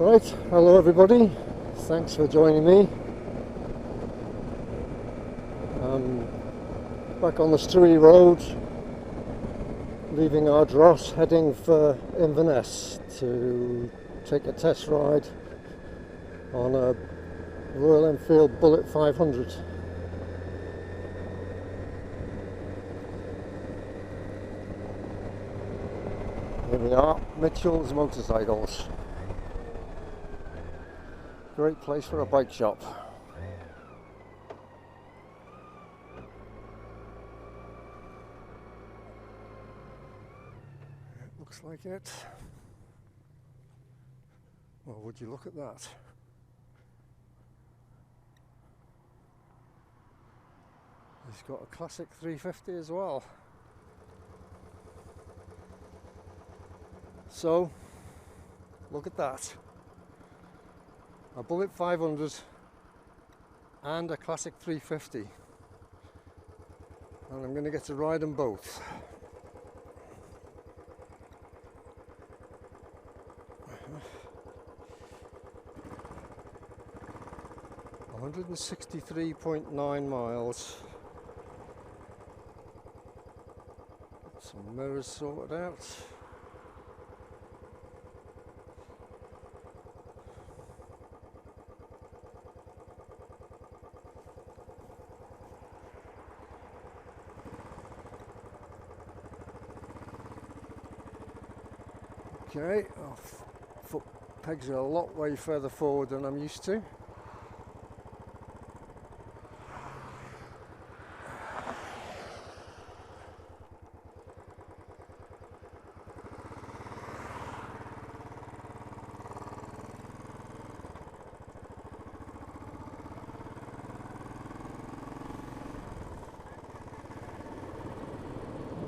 Right, hello everybody, thanks for joining me. Back on the Stewie Road, leaving Ardross, heading for Inverness to take a test ride on a Royal Enfield Bullet 500. Here we are, Mitchell's Motorcycles. Great place for a bike shop. It looks like it. Well, would you look at that? He's got a classic 350 as well. So, look at that. A Bullet 500 and a classic 350. And I'm going to get to ride them both. $163.9 miles. Get some mirrors sorted out. Okay, our foot pegs are a lot way further forward than I'm used to.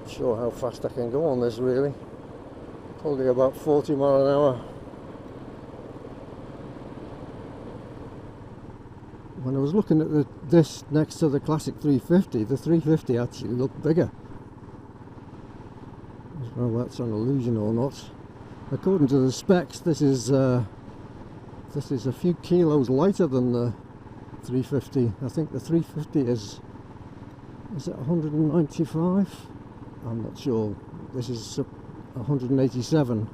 Not sure how fast I can go on this really. Probably about 40 miles an hour. When I was looking at this next to the classic 350, the 350 actually looked bigger. I don't know whether that's an illusion or not. According to the specs, this is a few kilos lighter than the 350. I think the 350 is it 195? I'm not sure. This is 187,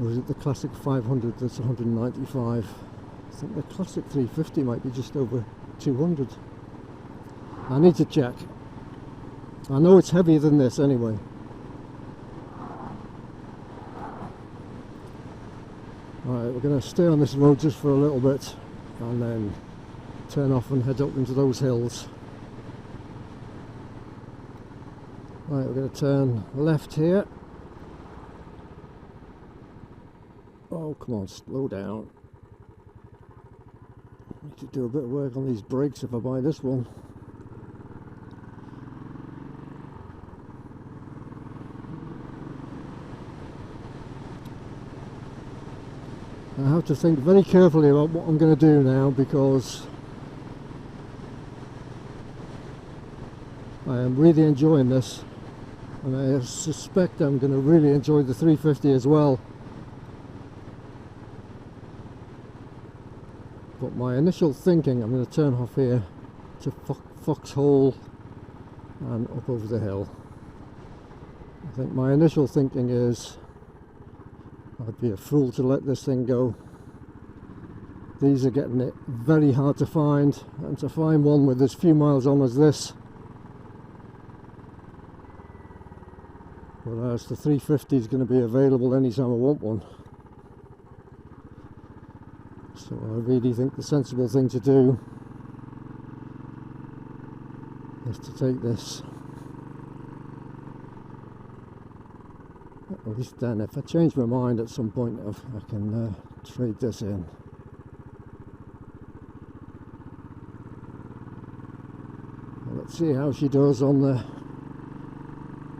or is it the classic 500 that's 195? I think the classic 350 might be just over 200. I need to check. I know it's heavier than this anyway. Alright, we're going to stay on this road just for a little bit and then turn off and head up into those hills. Right, we're going to turn left here. Oh, come on, slow down. Need to do a bit of work on these brakes if I buy this one. I have to think very carefully about what I'm going to do now because I am really enjoying this. And I suspect I'm going to really enjoy the 350 as well. But my initial thinking, I'm going to turn off here to Foxhole and up over the hill. I think my initial thinking is I'd be a fool to let this thing go. These are getting it very hard to find, and to find one with as few miles on as this, whereas the 350 is going to be available anytime I want one. So I really think the sensible thing to do is to take this. At least then, if I change my mind at some point, I can trade this in. Well, let's see how she does on the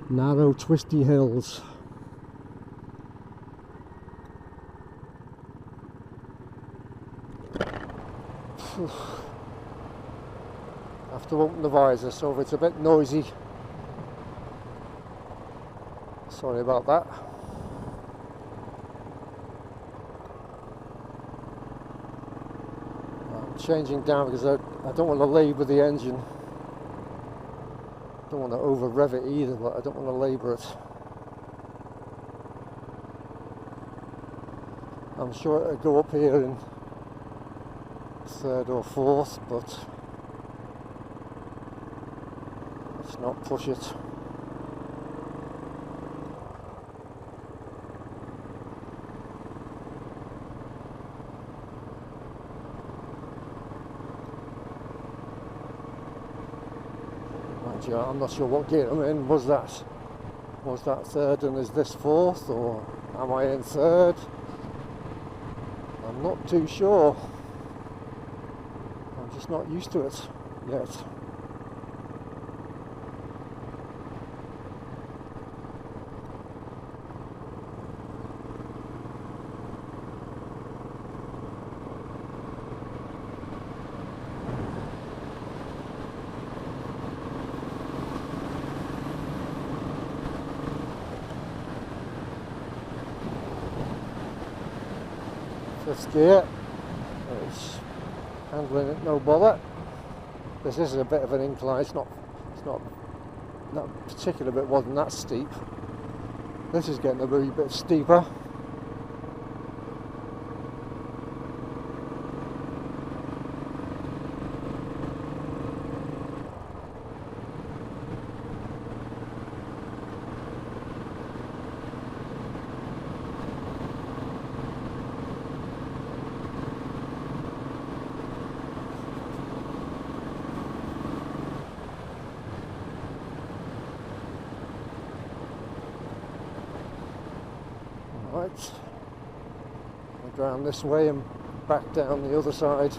narrow, twisty hills. I have to open the visor, so if it's a bit noisy, sorry about that. changing down because I don't want to labour the engine. Don't want to over rev it either, but I don't want to labour it. I'm sure it'll go up here in third or fourth, but let's not push it. I'm not sure what gear I'm in. Was that third and is this fourth, or am I in third? I'm not too sure. I'm just not used to it yet. Fifth gear, it's handling it no bother. This is a bit of an incline. It's not that particular bit wasn't that steep. This is getting a wee bit steeper. Right, I'll go around this way and back down the other side.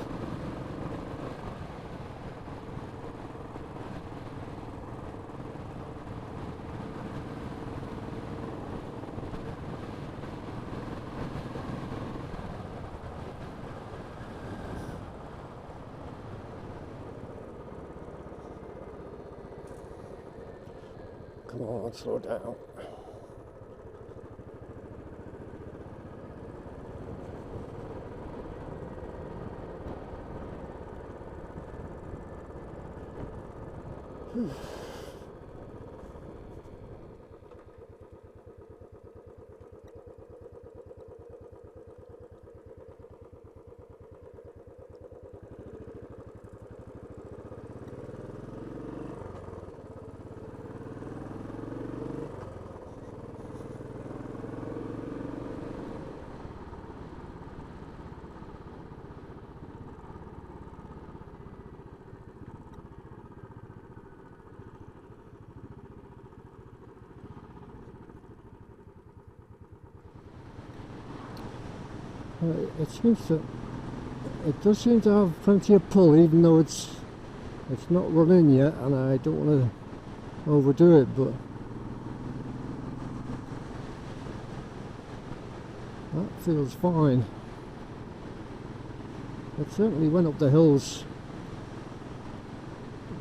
Come on, slow down. It does seem to have plenty of pull, even though it's not running yet, and I don't want to overdo it, but that feels fine. It certainly went up the hills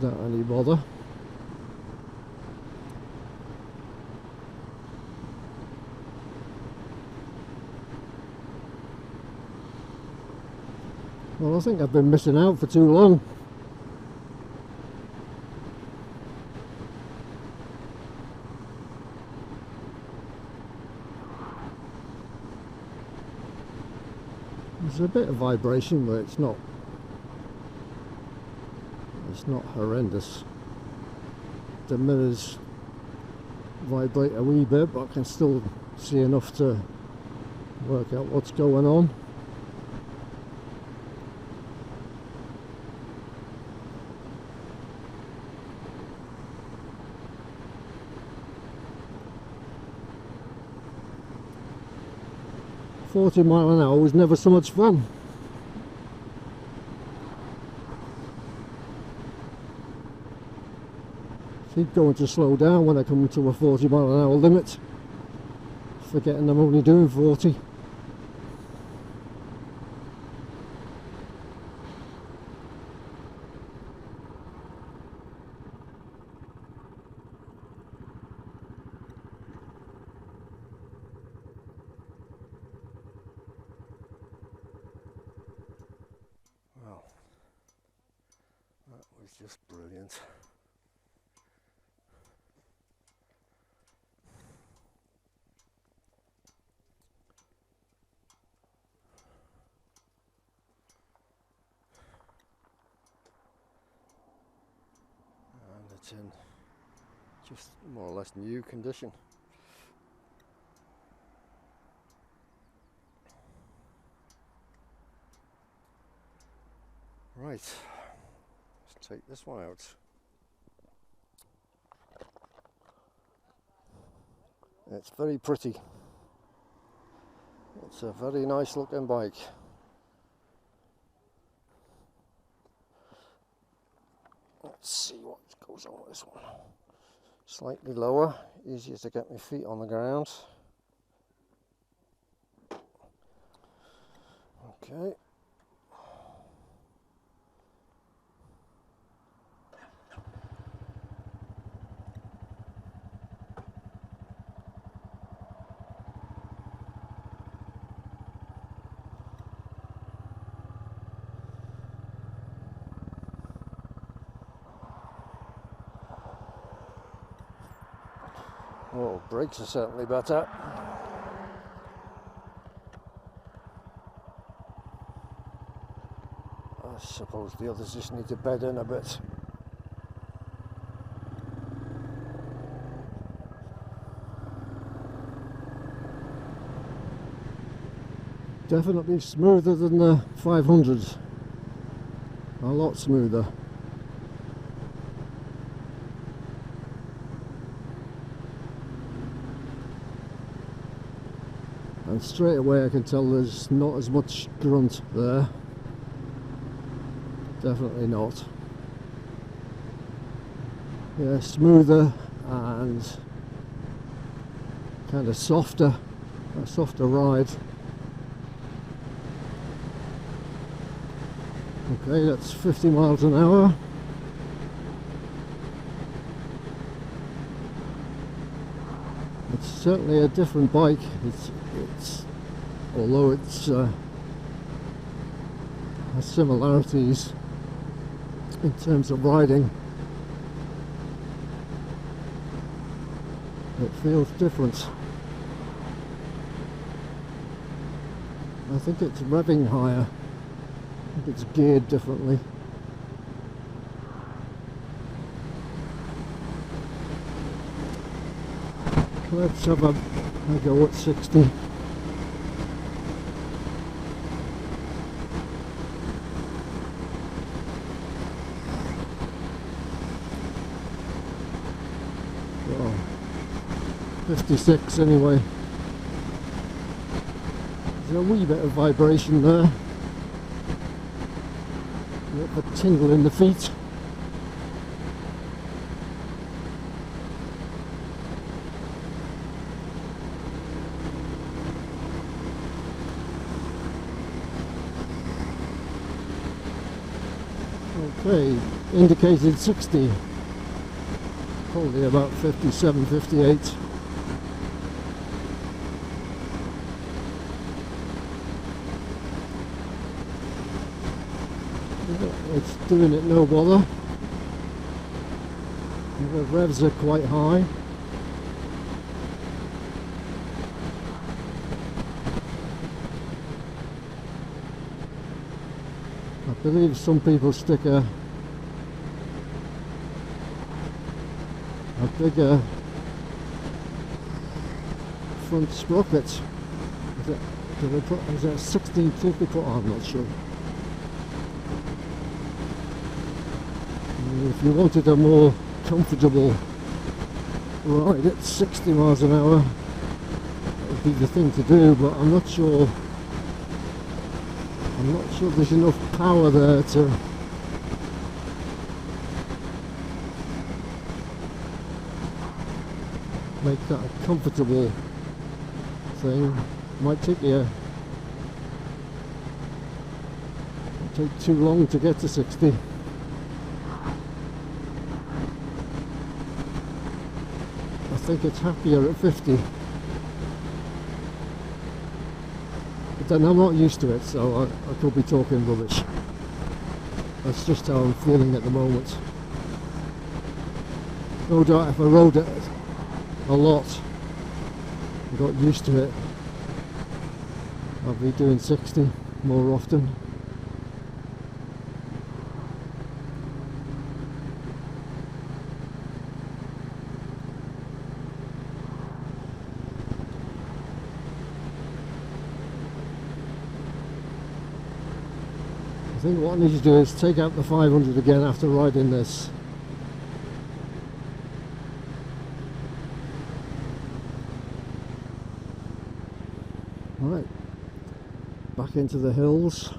without any bother. Well, I think I've been missing out for too long. There's a bit of vibration, but it's not horrendous. The mirrors vibrate a wee bit, but I can still see enough to work out what's going on. $40 miles an hour was never so much fun. Keep going to slow down when I come to a 40 mile an hour limit, forgetting I'm only doing 40. Well, Brilliant. And it's in just more or less new condition. Right, let's take this one out. It's very pretty. It's a very nice looking bike. Let's see what goes on with this one. Slightly lower, easier to get my feet on the ground. Okay. Oh, brakes are certainly better. I suppose the others just need to bed in a bit. Definitely smoother than the 500s. A lot smoother. And straight away I can tell there's not as much grunt there. Definitely not. Yeah, smoother and kind of softer, a softer ride. Okay, that's 50 miles an hour. It's certainly a different bike. Although it's has similarities in terms of riding, it feels different. I think it's revving higher. I think it's geared differently. Let's have a go at 60. Oh, 56 anyway. There's a wee bit of vibration there. A bit of a tingle in the feet. Okay, indicated 60, probably about 57, 58. It's doing it no bother. The revs are quite high. I believe some people stick a bigger front sprocket. Is that 16 tooth they put on? I'm not sure. And if you wanted a more comfortable ride at 60 miles an hour, that would be the thing to do, but I'm not sure there's enough power there to make that a comfortable thing. Might take too long to get to 60. I think it's happier at 50. But then I'm not used to it, so I could be talking rubbish. That's just how I'm feeling at the moment. No doubt if I rode it a lot and got used to it, I'll be doing 60 more often. I think what I need to do is take out the 500 again after riding this. Right, back into the hills.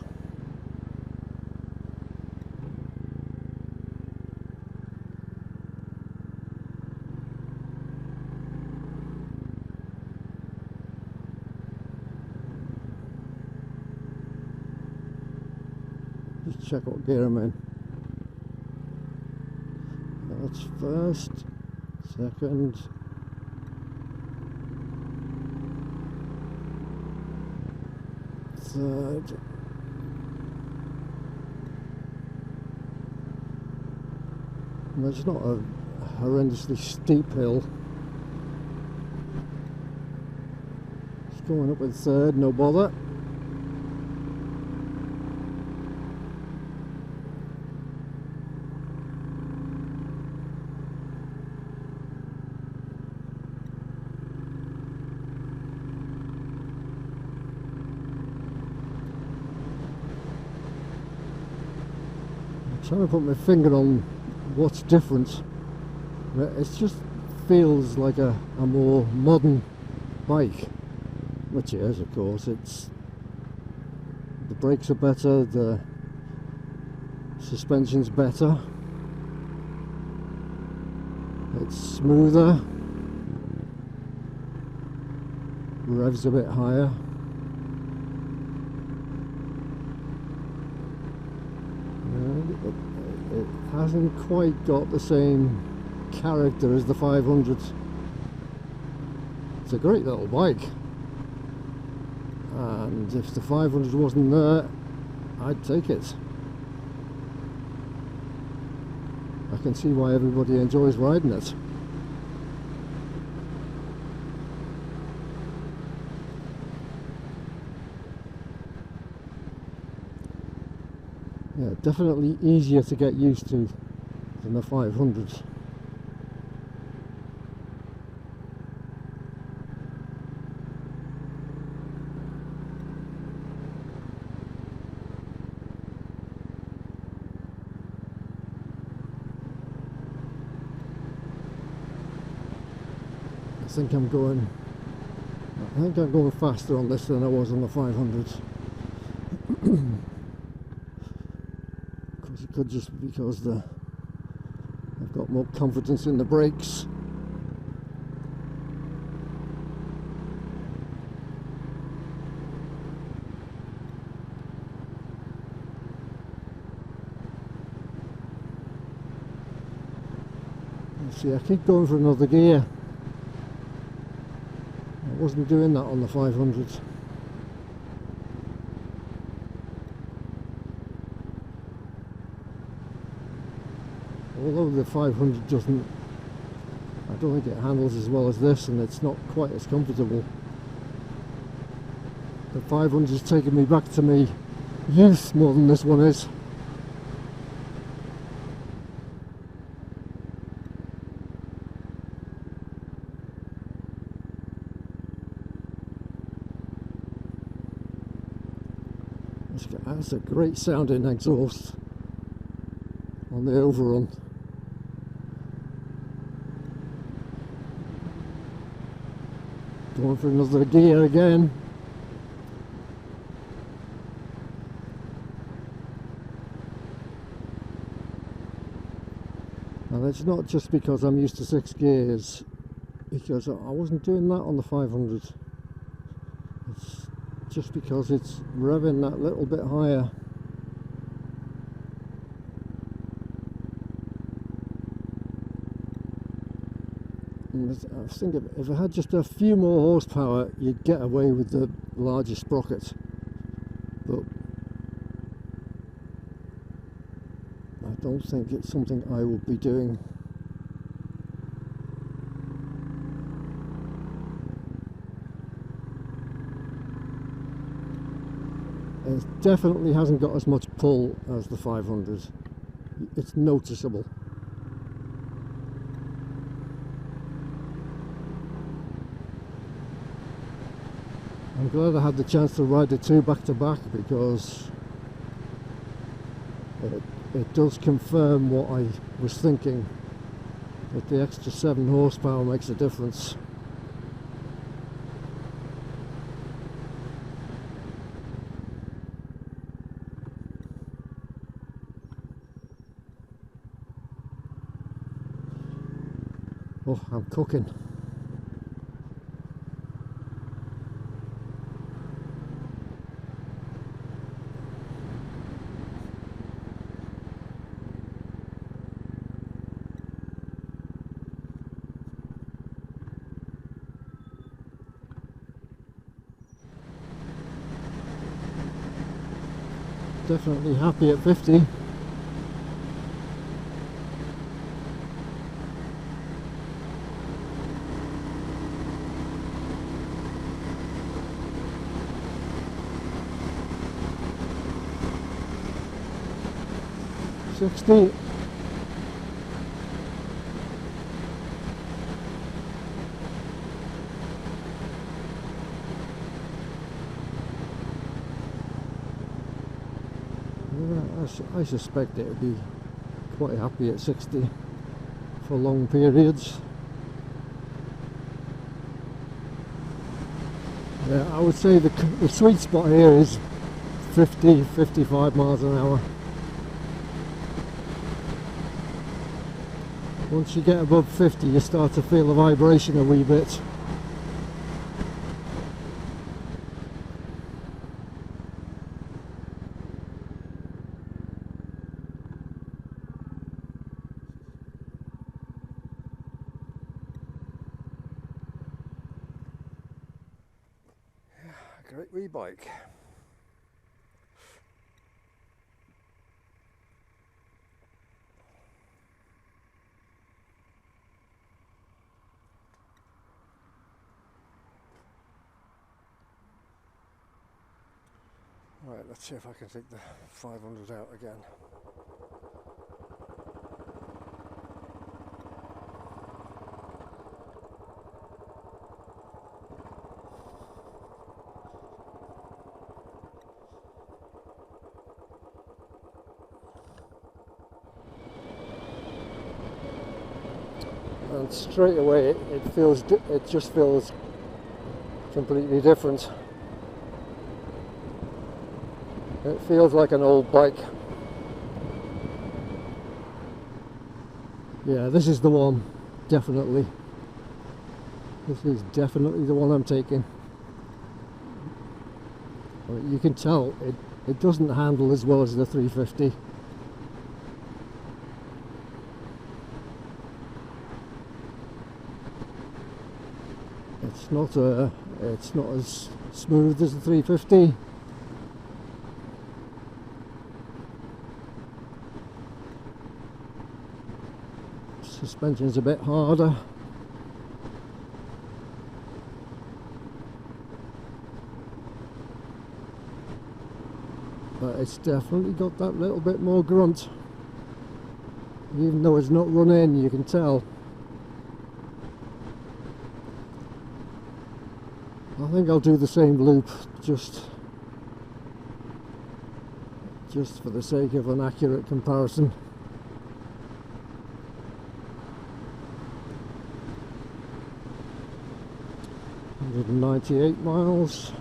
Just check what gear I'm in. That's first, second, third, and it's not a horrendously steep hill. Just going up with third, no bother. Trying to put my finger on what's different. It just feels like a more modern bike, which it is, of course. The brakes are better, the suspension's better, it's smoother, revs a bit higher. It hasn't quite got the same character as the 500. It's a great little bike, and if the 500 wasn't there, I'd take it. I can see why everybody enjoys riding it. Yeah, definitely easier to get used to than the 500. I think I'm going faster on this than I was on the 500. It could just be because I've got more confidence in the brakes. See, I keep going for another gear. I wasn't doing that on the 500. Although the 500 doesn't, I don't think it handles as well as this, and it's not quite as comfortable. The 500 has taken me back to my youth more than this one is. That's a great sounding exhaust on the overrun. Going for another gear again. And it's not just because I'm used to 6 gears, because I wasn't doing that on the 500. It's just because it's revving that little bit higher. And I was thinking, if I had just a few more horsepower, you'd get away with the larger sprocket. But I don't think it's something I will be doing. It definitely hasn't got as much pull as the 500. It's noticeable. I'm glad I had the chance to ride the two back to back, because it does confirm what I was thinking, that the extra 7 horsepower makes a difference. Oh, I'm cooking. Definitely happy at 50. $60. I suspect it would be quite happy at 60 for long periods. Yeah, I would say the sweet spot here is 50, 55 miles an hour. Once you get above 50, you start to feel the vibration a wee bit. Great wee bike. Right, let's see if I can take the 500 out again. And straight away it just feels completely different. It feels like an old bike. Yeah, this is the one, definitely. This is definitely the one I'm taking. You can tell it doesn't handle as well as the 350. It's not as smooth as the 350. Suspension's a bit harder. But it's definitely got that little bit more grunt. Even though it's not run in, you can tell. I think I'll do the same loop just for the sake of an accurate comparison. $198 miles.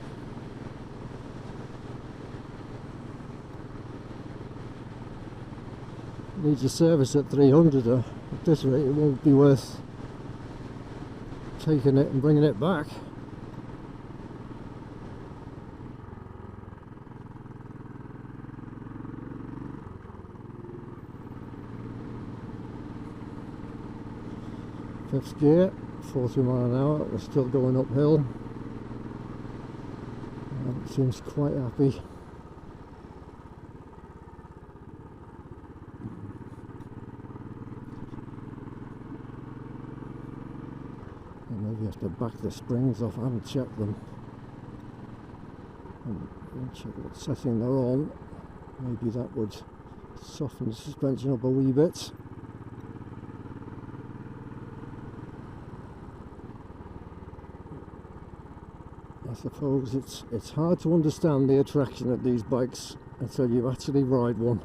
Needs a service at 300. At this rate, it won't be worth taking it and bringing it back. Fifth gear, 40 mile an hour. We're still going uphill. It seems quite happy. Maybe have to back the springs off. I haven't checked them. And check what setting they're on. Maybe that would soften the suspension up a wee bit. I suppose it's hard to understand the attraction of these bikes until you actually ride one.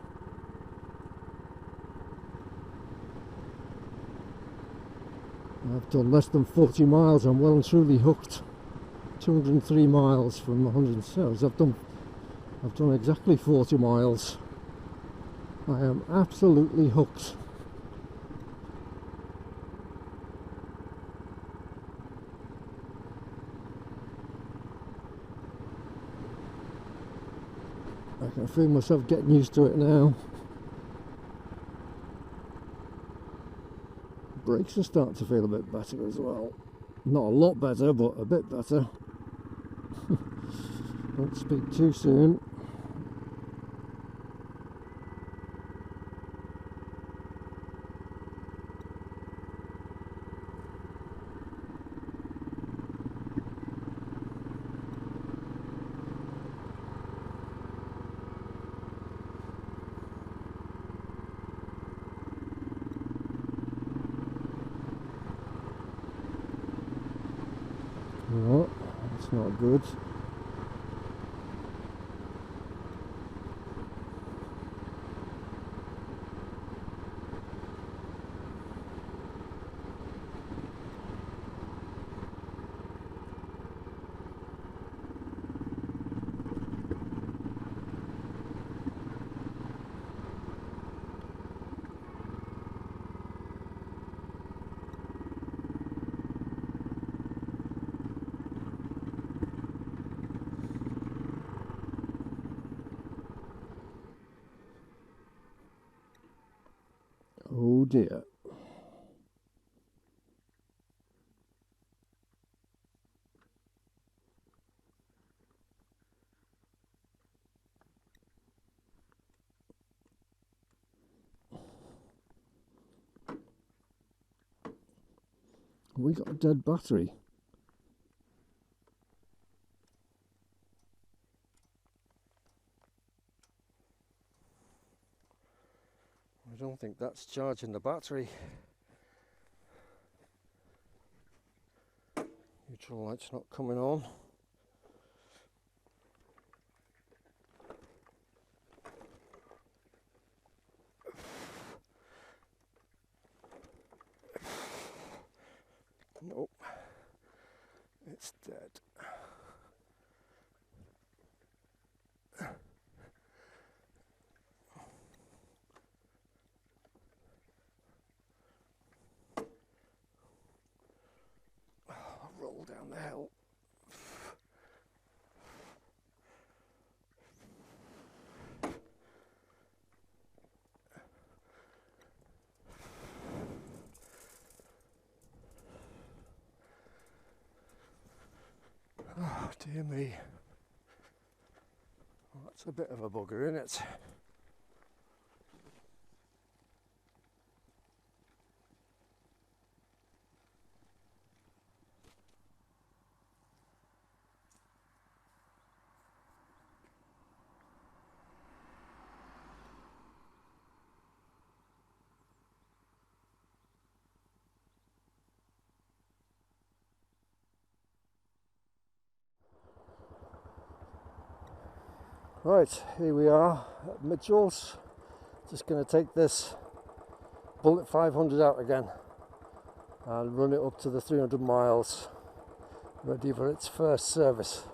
I've done less than 40 miles. I'm well and truly hooked. 203 miles from 100 I've done exactly 40 miles. I am absolutely hooked. I can feel myself getting used to it now. Brakes are starting to feel a bit better as well. Not a lot better, but a bit better. Don't speak too soon. No, that's not good. Oh dear. We got a dead battery. I don't think that's charging the battery. Neutral light's not coming on. Nope, it's dead. Roll down the hill. Oh dear me. Well, that's a bit of a bugger, isn't it? Right, here we are at Mitchell's. Just going to take this Bullet 500 out again and run it up to the 300 miles, ready for its first service.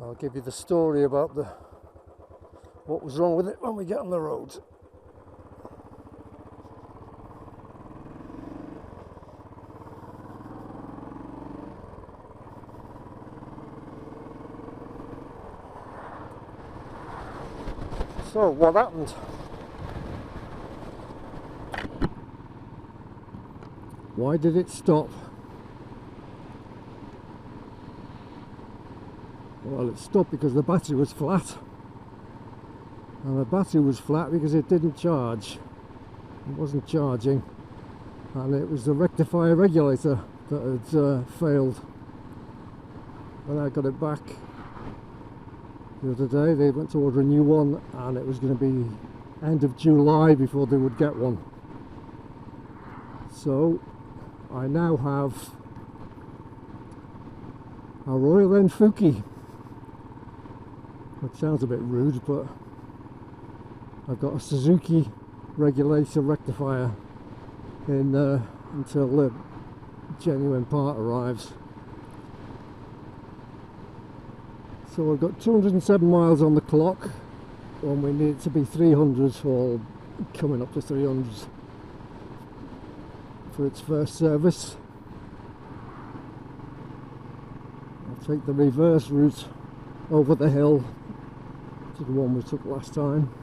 I'll give you the story about what was wrong with it when we get on the road. So, what happened? Why did it stop? Well, it stopped because the battery was flat. And the battery was flat because it didn't charge. It wasn't charging. And it was the rectifier regulator that had failed. When I got it back, the other day. They went to order a new one and it was going to be end of July before they would get one. So I now have a Royal Enfield, which sounds a bit rude, but I've got a Suzuki regulator rectifier in until the genuine part arrives. So we've got 207 miles on the clock when we need it to be 300 or coming up to 300 for its first service. I'll take the reverse route over the hill to the one we took last time.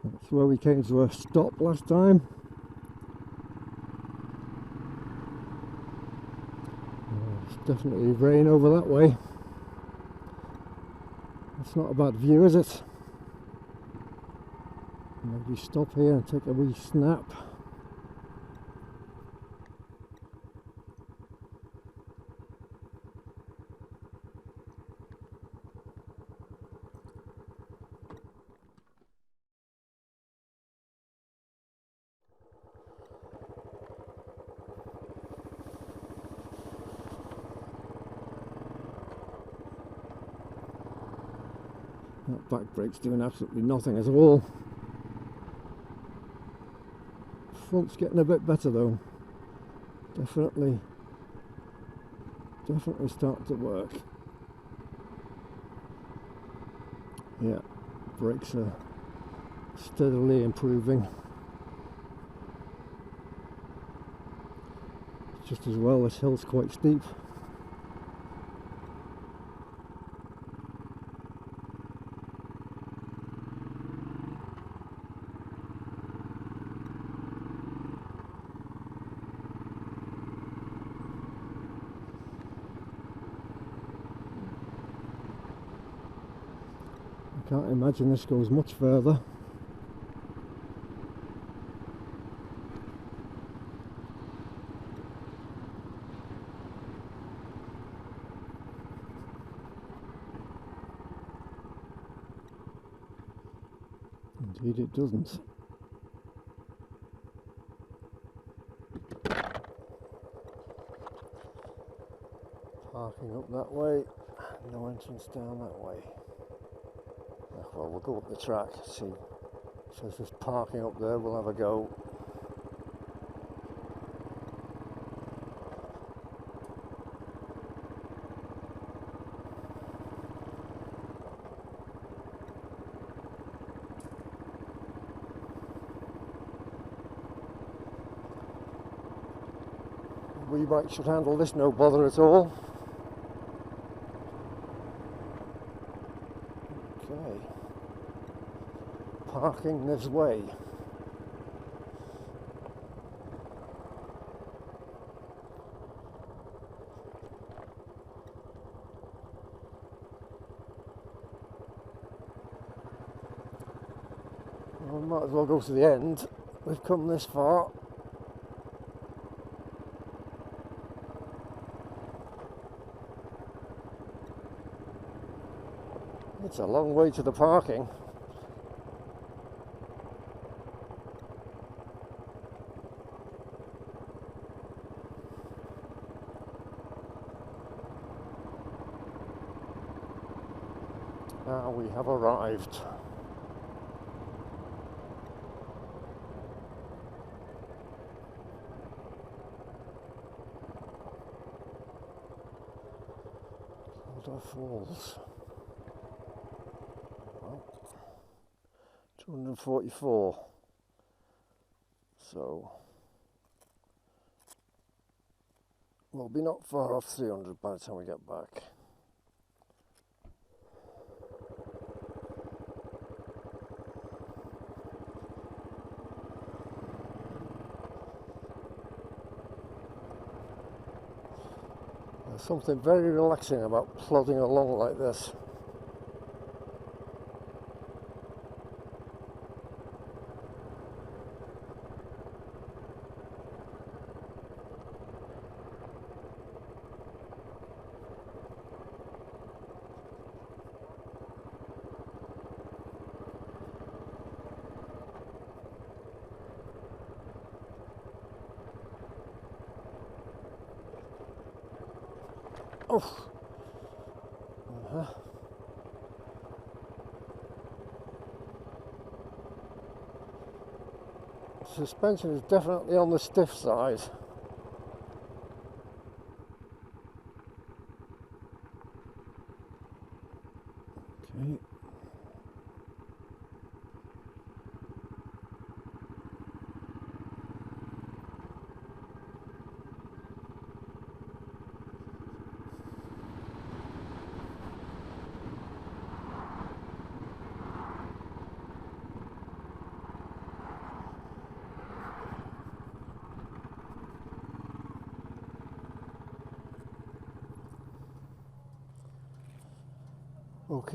That's where we came to a stop last time. It's definitely rain over that way. It's not a bad view, is it? Maybe stop here and take a wee snap. That back brake's doing absolutely nothing at all. Front's getting a bit better though. Definitely starting to work. Yeah, brakes are steadily improving. Just as well, this hill's quite steep. I can't imagine this goes much further. Indeed it doesn't. Parking up that way, no entrance down that way. Well, we'll go up the track, see. So if there's parking up there, we'll have a go. The wee bike should handle this no bother at all. Okay. Parking this way. Well, we might as well go to the end. We've come this far. It's a long way to the parking. Now we have arrived. Falls. Well, 244. So we'll be not far off 300 by the time we get back. There's something very relaxing about plodding along like this. Oh. Suspension is definitely on the stiff side. Okay.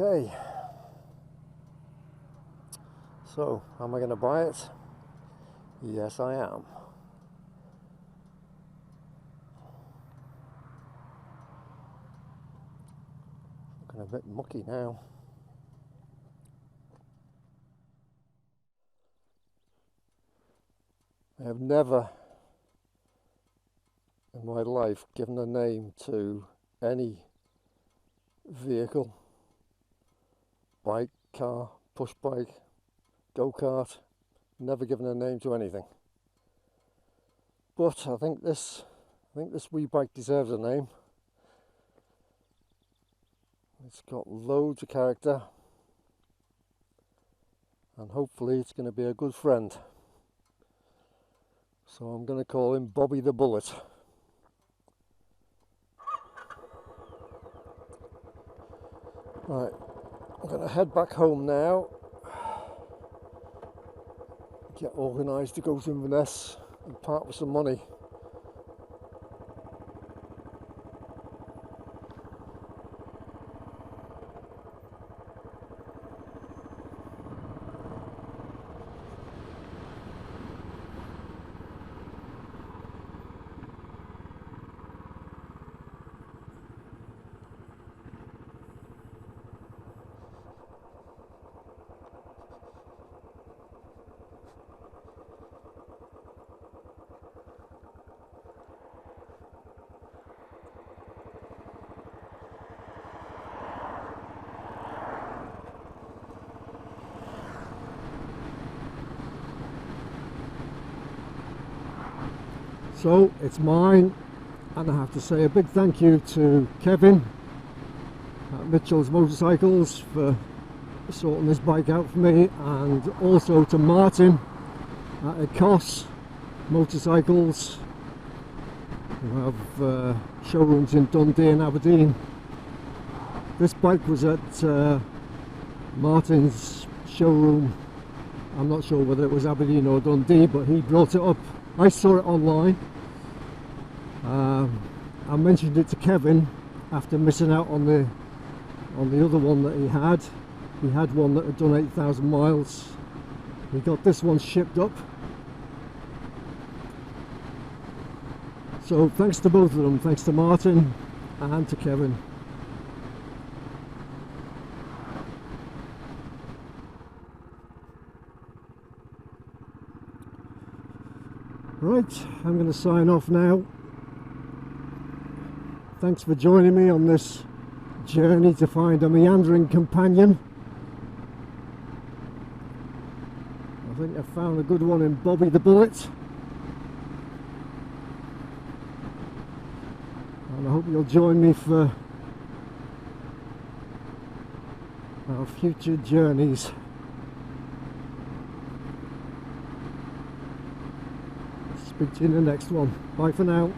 Okay, so am I going to buy it? Yes, I am. Looking a bit mucky now. I have never in my life given a name to any vehicle. Bike, car, push bike, go-kart, never given a name to anything. But I think this wee bike deserves a name. It's got loads of character, and hopefully it's going to be a good friend. So I'm going to call him Bobby the Bullet. Right. I'm going to head back home now, get organised to go to Inverness and part with some money. So it's mine, and I have to say a big thank you to Kevin at Mitchell's Motorcycles for sorting this bike out for me, and also to Martin at Ecos Motorcycles, who have showrooms in Dundee and Aberdeen. This bike was at Martin's showroom. I'm not sure whether it was Aberdeen or Dundee, but he brought it up. I saw it online. I mentioned it to Kevin after missing out on the other one that he had. He had one that had done 8,000 miles. He got this one shipped up. So thanks to both of them, thanks to Martin and to Kevin. Right, I'm going to sign off now. Thanks for joining me on this journey to find a meandering companion. I think I found a good one in Bobby the Bullet. And I hope you'll join me for our future journeys. Speak to you in the next one. Bye for now.